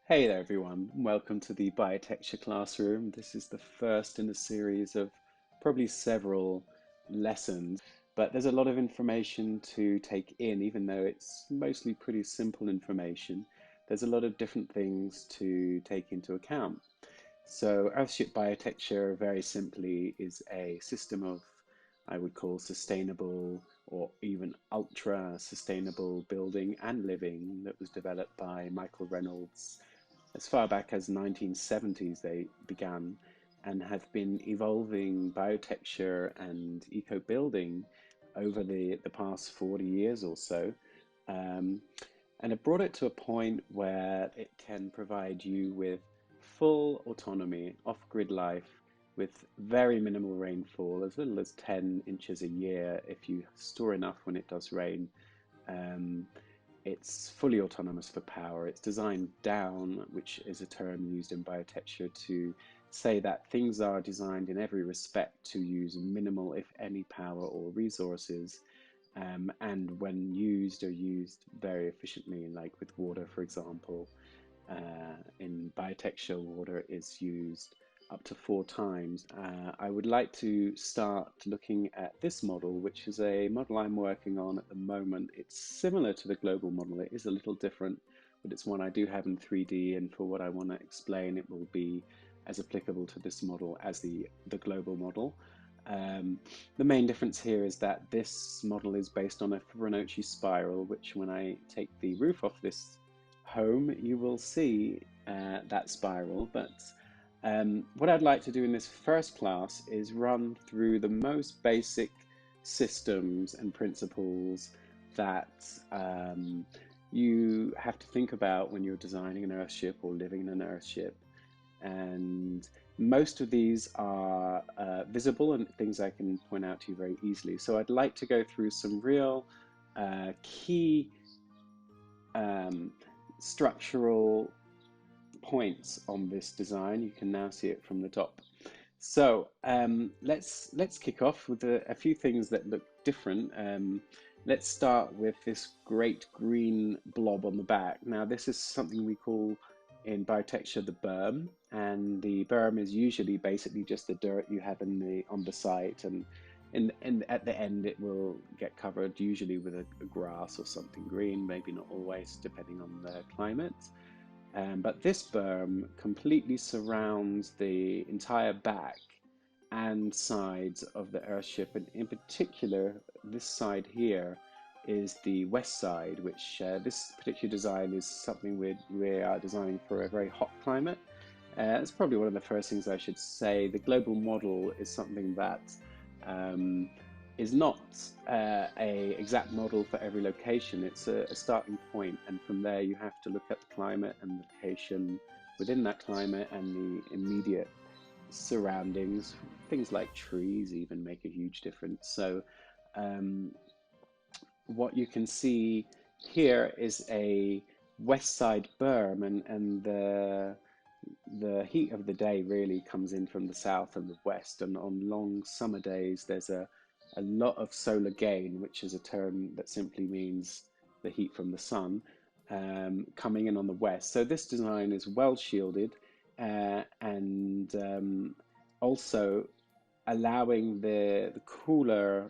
Hey there, everyone. Welcome to the Biotecture Classroom. This is the first in a series of probably several lessons, but there's a lot of information to take in, even though it's mostly pretty simple information. There's a lot of different things to take into account. So Earthship Biotecture, very simply, is a system of, I would call, sustainable or even ultra sustainable building and living that was developed by Michael Reynolds as far back as 1970s. They began and have been evolving biotecture and eco building over the past 40 years or so. Um, and it brought it to a point where it can provide you with full autonomy, off-grid life with very minimal rainfall, as little as 10 inches a year if you store enough when it does rain. Um, it's fully autonomous for power. It's designed down, which is a term used in biotecture to say that things are designed in every respect to use minimal, if any, power or resources. And when used, are used very efficiently, like with water, for example. In biotecture, water is used up to 4 times. I would like to start looking at this model, which is a model I'm working on at the moment. It's similar to the global model. It is a little different, but it's one I do have in 3D, and for what I want to explain, it will be as applicable to this model as the global model. The main difference here is that this model is based on a Fibonacci spiral, which when I take the roof off this home, you will see that spiral. But what I'd like to do in this first class is run through the most basic systems and principles that you have to think about when you're designing an Earthship or living in an Earthship. And most of these are visible and things I can point out to you very easily. So I'd like to go through some real key um, structural points on this design. You can now see it from the top. So let's kick off with a few things that look different. Let's start with this great green blob on the back. Now this is something we call in biotecture the berm, and the berm is usually basically just the dirt you have on the site, and at the end it will get covered usually with a grass or something green, maybe not always, depending on the climate. But this berm completely surrounds the entire back and sides of the Earthship, and in particular, this side here is the west side, which this particular design is something we are designing for a very hot climate. It's probably one of the first things I should say. The global model is something that um, is not a exact model for every location. It's a starting point, and from there you have to look at the climate and the location within that climate and the immediate surroundings. Things like trees even make a huge difference. So um, what you can see here is a west side berm, and the heat of the day really comes in from the south and the west, and on long summer days there's a lot of solar gain, which is a term that simply means the heat from the sun coming in on the west. So this design is well shielded and also allowing the cooler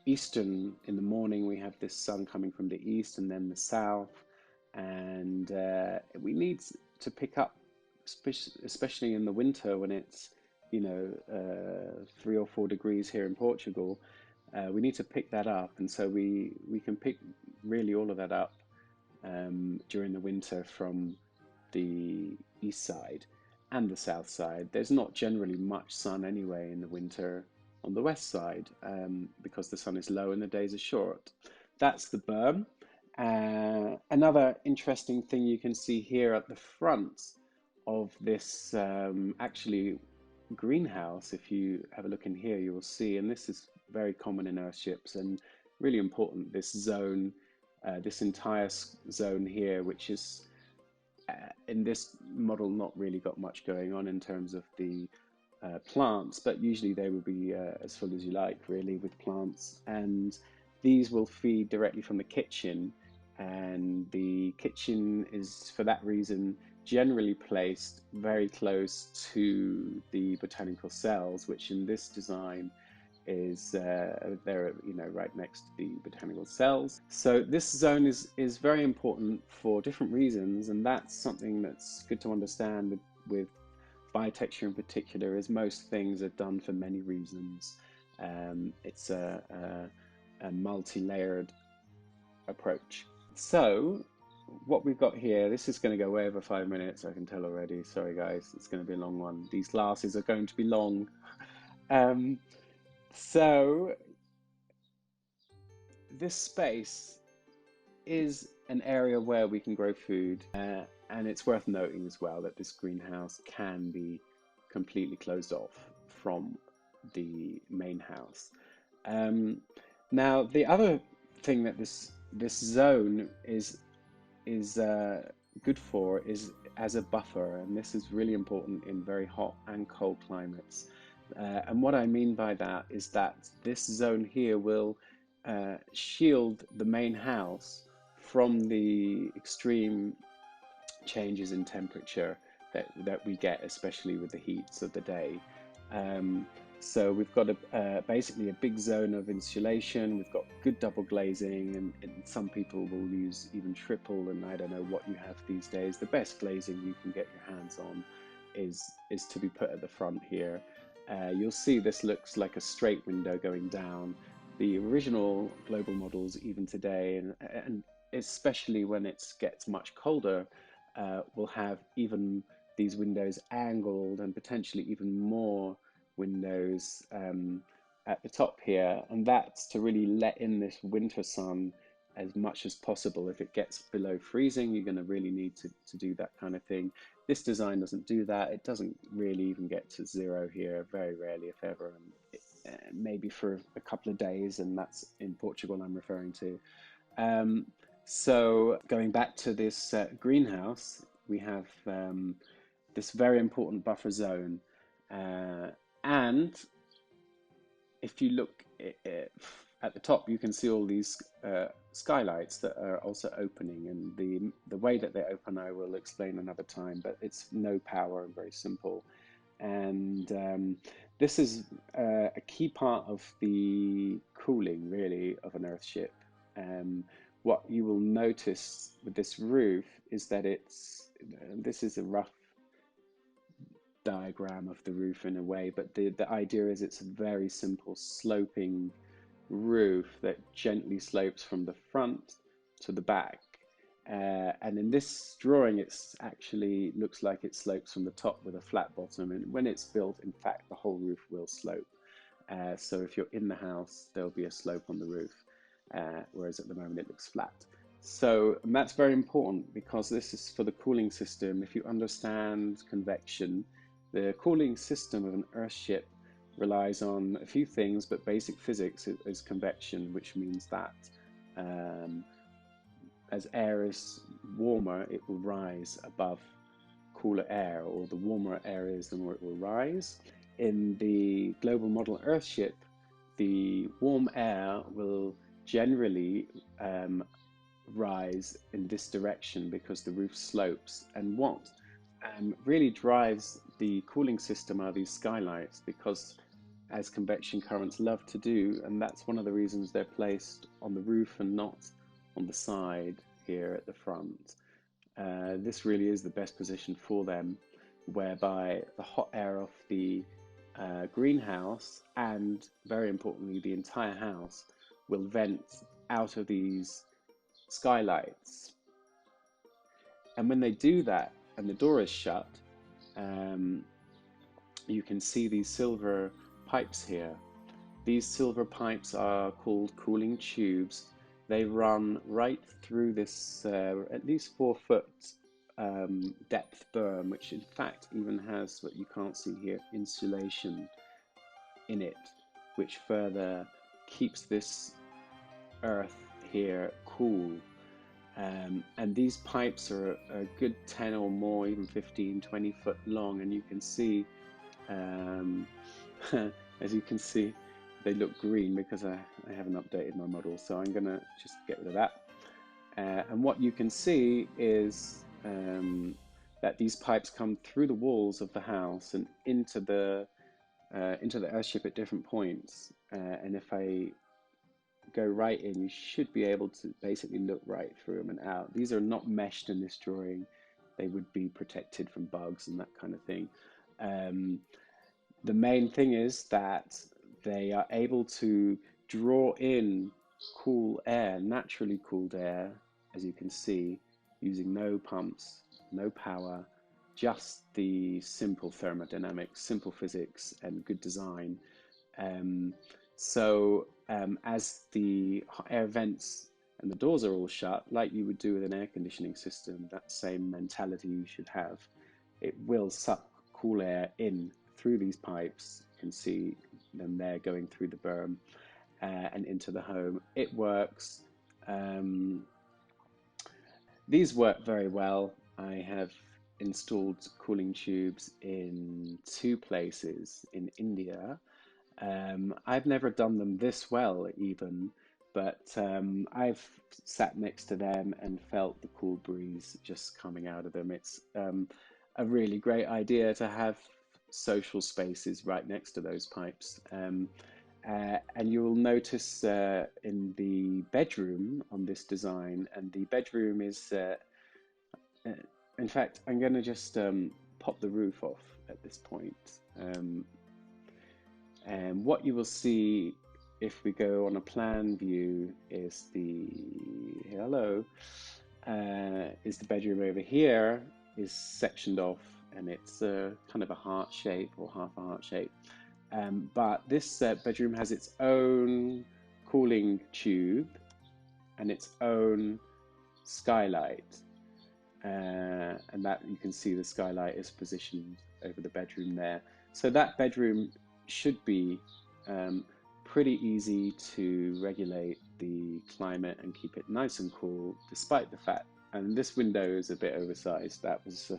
eastern. In the morning we have this sun coming from the east and then the south, and we need to pick up, especially in the winter when it's 3 or 4 degrees here in Portugal. We need to pick that up, and so we can pick really all of that up during the winter from the east side and the south side. There's not generally much sun anyway in the winter on the west side because the sun is low and the days are short. That's the berm. Another interesting thing you can see here at the front of this actually greenhouse, if you have a look in here, you will see, and this is very common in Earthships and really important, this zone, this entire zone here, which is in this model not really got much going on in terms of the plants, but usually they will be as full as you like, really, with plants. And these will feed directly from the kitchen and the kitchen is, for that reason, generally placed very close to the botanical cells, which in this design is they're right next to the botanical cells. So this zone is very important for different reasons, and that's something that's good to understand with biotecture in particular. Is most things are done for many reasons. It's a multi-layered approach. So what we've got here, this is going to go way over 5 minutes, I can tell already. Sorry guys, it's going to be a long one. These classes are going to be long. So this space is an area where we can grow food, and it's worth noting as well that this greenhouse can be completely closed off from the main house. Now, the other thing that this zone is good for is as a buffer, and this is really important in very hot and cold climates. And what I mean by that is that this zone here will shield the main house from the extreme changes in temperature that we get, especially with the heats of the day. So we've got basically a big zone of insulation. We've got good double glazing, and some people will use even triple, and I don't know what you have these days. The best glazing you can get your hands on is to be put at the front here. You'll see this looks like a straight window going down. The original global models, even today, and especially when it gets much colder, will have even these windows angled and potentially even more windows at the top here, and that's to really let in this winter sun as much as possible. If it gets below freezing, you're going to really need to do that kind of thing. This design doesn't do that. It doesn't really even get to zero here, very rarely if ever, and maybe for a couple of days, and that's in Portugal I'm referring to. So going back to this greenhouse, we have this very important buffer zone, and if you look at the top, you can see all these skylights that are also opening, and the way that they open I will explain another time, but it's no power and very simple. And this is a key part of the cooling, really, of an Earthship. What you will notice with this roof is that this is a rough diagram of the roof in a way, but the idea is it's a very simple sloping roof that gently slopes from the front to the back. And in this drawing, it's actually looks like it slopes from the top with a flat bottom. And when it's built, in fact, the whole roof will slope. So if you're in the house, there'll be a slope on the roof, whereas at the moment it looks flat. So that's very important because this is for the cooling system. If you understand convection, the cooling system of an Earthship relies on a few things, but basic physics is convection, which means that as air is warmer, it will rise above cooler air, or the warmer air is, the more it will rise. In the global model Earthship, the warm air will generally rise in this direction because the roof slopes. And what really drives the cooling system are these skylights, because as convection currents love to do, and that's one of the reasons they're placed on the roof and not on the side here at the front. This really is the best position for them, whereby the hot air of the greenhouse, and very importantly the entire house, will vent out of these skylights. And when they do that and the door is shut, you can see these silver pipes here. These silver pipes are called cooling tubes. They run right through this at least 4-foot depth berm, which in fact even has, what you can't see here, insulation in it, which further keeps this earth here cool. And these pipes are a good 10 or more, even 15, 20 foot long, and you can see, as you can see, they look green because I haven't updated my model, so I'm gonna just get rid of that. And what you can see is that these pipes come through the walls of the house and into the Earthship at different points. And if I go right in, you should be able to basically look right through them and out. These are not meshed in this drawing. They would be protected from bugs and that kind of thing. Um, the main thing is that they are able to draw in cool air, naturally cooled air, as you can see, using no pumps, no power, just the simple thermodynamics, simple physics, and good design. Um, as the air vents and the doors are all shut, like you would do with an air conditioning system, that same mentality you should have. It will suck cool air in through these pipes. You can see them there going through the berm and into the home. It works. Um, these work very well. I have installed cooling tubes in 2 places in India. I've never done them this well, even, but I've sat next to them and felt the cool breeze just coming out of them. It's a really great idea to have social spaces right next to those pipes. And you will notice in the bedroom on this design, and the bedroom is, uh, in fact, I'm going to just pop the roof off at this point. And what you will see if we go on a plan view is is the bedroom over here is sectioned off, and it's kind of a heart shape or half a heart shape. But this bedroom has its own cooling tube and its own skylight. And that you can see the skylight is positioned over the bedroom there. So that bedroom should be pretty easy to regulate the climate and keep it nice and cool, despite the fact, and this window is a bit oversized. That was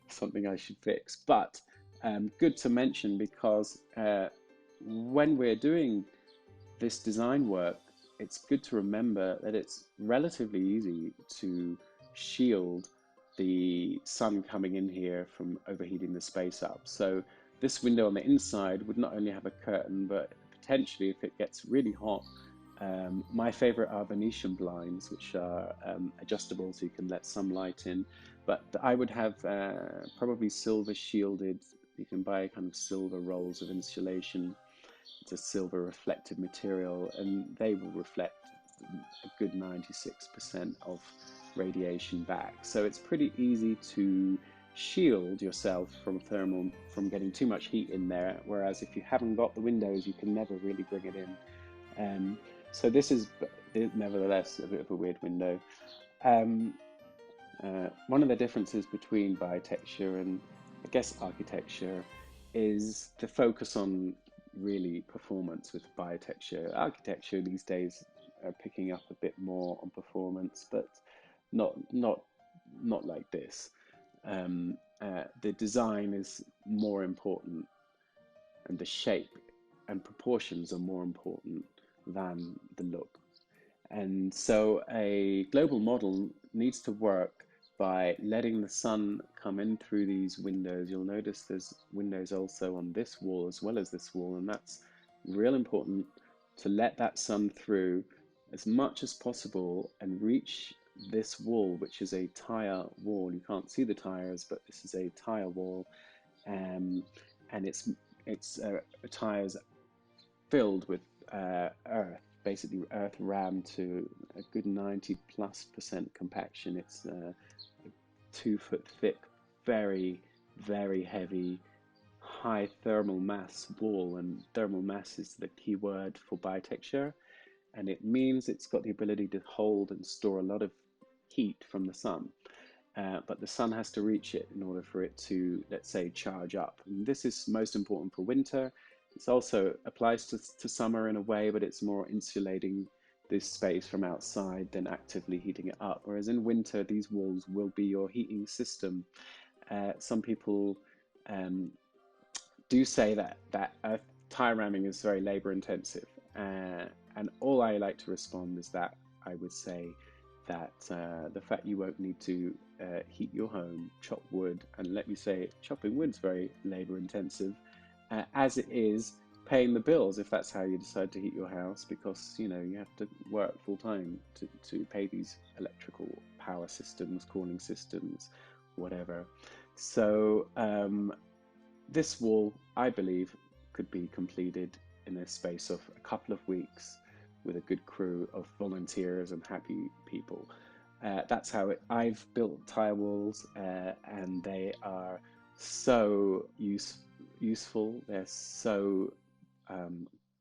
something I should fix, but good to mention because when we're doing this design work, it's good to remember that it's relatively easy to shield the sun coming in here from overheating the space up. So this window on the inside would not only have a curtain, but potentially if it gets really hot, my favorite are Venetian blinds, which are adjustable so you can let some light in. But I would have probably silver shielded. You can buy kind of silver rolls of insulation. It's a silver reflective material, and they will reflect a good 96% of radiation back. So it's pretty easy to shield yourself from getting too much heat in there. Whereas if you haven't got the windows, you can never really bring it in. So this is nevertheless a bit of a weird window. One of the differences between biotecture and, I guess, architecture is the focus on really performance with biotecture. Architecture these days are picking up a bit more on performance, but not like this. The design is more important, and the shape and proportions are more important than the look. And so a global model needs to work by letting the sun come in through these windows. You'll notice there's windows also on this wall as well as this wall, and that's real important to let that sun through as much as possible and reach this wall, which is a tire wall. You can't see the tires, but this is a tire wall, and it's tires filled with earth, basically earth rammed to a good 90+% compaction. It's a 2 foot thick, very, very heavy, high thermal mass wall, and thermal mass is the key word for biotecture, and it means it's got the ability to hold and store a lot of heat from the sun. But the sun has to reach it in order for it to, let's say, charge up. And this is most important for winter. It also applies to summer in a way, but it's more insulating this space from outside than actively heating it up. Whereas in winter, these walls will be your heating system. Some people do say that tire ramming is very labor intensive. And all I like to respond is that I would say that the fact you won't need to heat your home, chop wood, and let me say, chopping wood's very labor intensive, as it is paying the bills if that's how you decide to heat your house, because you know you have to work full time to pay these electrical power systems, cooling systems, whatever. So this wall, I believe, could be completed in a space of a couple of weeks with a good crew of volunteers and happy people. That's how I've built tile walls, and they are so useful. They're so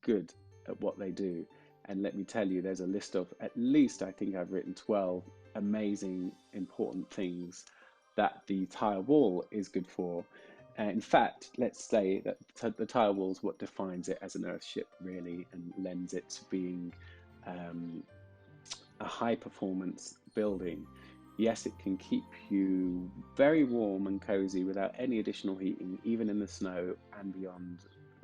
good at what they do. And let me tell you, there's a list of at least, I think I've written 12 amazing, important things that the tile wall is good for. In fact, let's say that the tile wall is what defines it as an Earthship, really, and lends it to being a high performance building. Yes, it can keep you very warm and cozy without any additional heating, even in the snow and beyond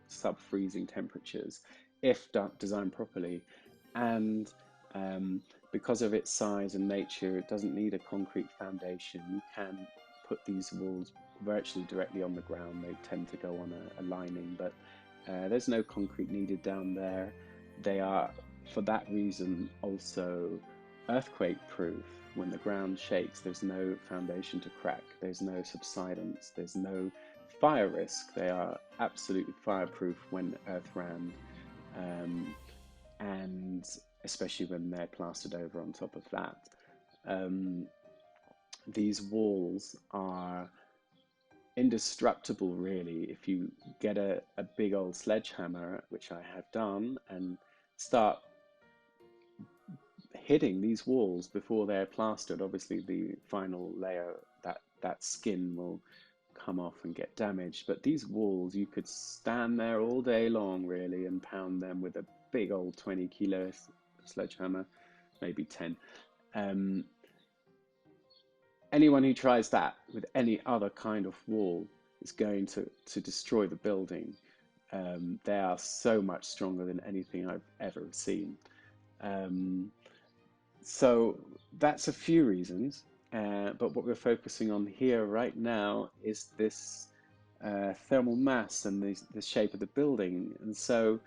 sub-freezing temperatures, if designed properly. And because of its size and nature, it doesn't need a concrete foundation. You can put these walls virtually directly on the ground. They tend to go on a lining, but there's no concrete needed down there. They are, for that reason, also earthquake proof. When the ground shakes, there's no foundation to crack, there's no subsidence, there's no fire risk. They are absolutely fireproof when earth rammed, and especially when they're plastered over on top of that. These walls are indestructible, really, if you get a big old sledgehammer, which I have done, and start hitting these walls before they're plastered. Obviously the final layer, that skin will come off and get damaged, but these walls, you could stand there all day long, really, and pound them with a big old 20-kilo sledgehammer, maybe 10. Anyone who tries that with any other kind of wall is going to destroy the building. They are so much stronger than anything I've ever seen. So that's a few reasons, but what we're focusing on here right now is this thermal mass and the shape of the building. And so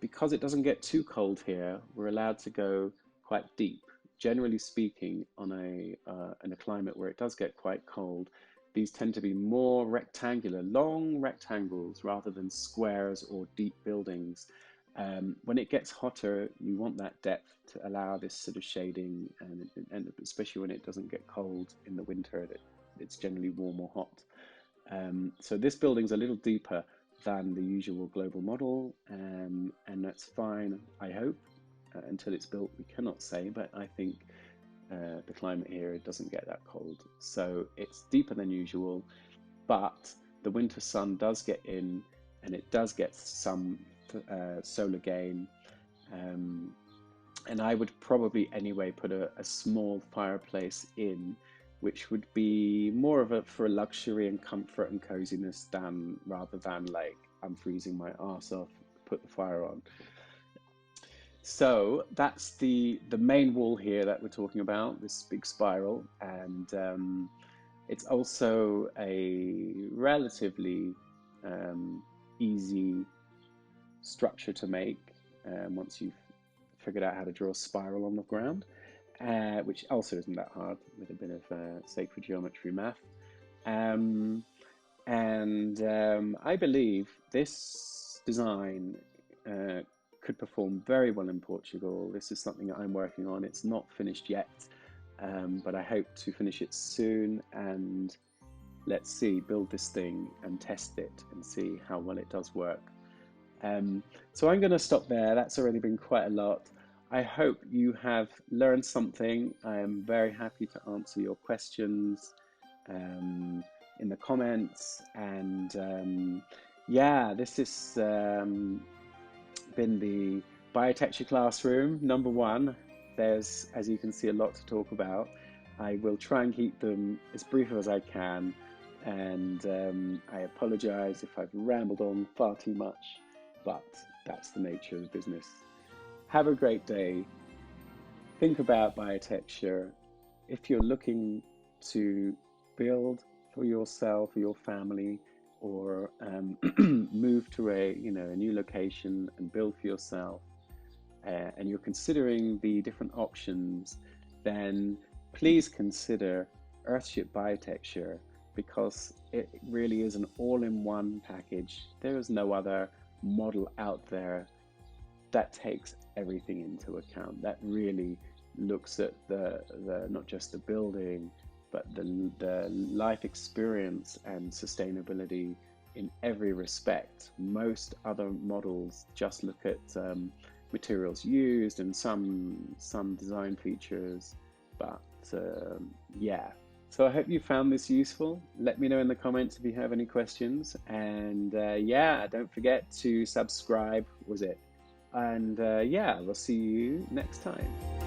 because it doesn't get too cold here, we're allowed to go quite deep. Generally speaking, in a climate where it does get quite cold, these tend to be more rectangular, long rectangles rather than squares or deep buildings. When it gets hotter, you want that depth to allow this sort of shading, and especially when it doesn't get cold in the winter, it's generally warm or hot. So this building's a little deeper than the usual global model, and that's fine, I hope. Until it's built, we cannot say, but I think the climate here, it doesn't get that cold. So it's deeper than usual, but the winter sun does get in, and it does get some solar gain. And I would probably anyway put a small fireplace in, which would be more of for a luxury and comfort and coziness rather than like I'm freezing my arse off, put the fire on. So that's the main wall here that we're talking about, this big spiral, and it's also a relatively easy structure to make once you've figured out how to draw a spiral on the ground, which also isn't that hard with a bit of sacred geometry math. I believe this design could perform very well in Portugal. This is something that I'm working on. It's not finished yet, but I hope to finish it soon, and let's see, build this thing and test it and see how well it does work. So I'm going to stop there. That's already been quite a lot. I hope you have learned something. I am very happy to answer your questions in the comments, and yeah, this has been the Biotecture Classroom #1. There's, as you can see, a lot to talk about. I will try and keep them as brief as I can, and I apologize if I've rambled on far too much, but that's the nature of the business. Have a great day. think about biotecture. If you're looking to build for yourself or your family, or move to a new location and build for yourself, and you're considering the different options, then please consider Earthship Biotecture, because it really is an all-in-one package. There is no other model out there that takes everything into account, that really looks at the not just the building, but the life experience and sustainability in every respect. Most other models just look at materials used and some design features, but yeah. So I hope you found this useful. Let me know in the comments if you have any questions, and yeah, don't forget to subscribe. Was it? And yeah, we'll see you next time.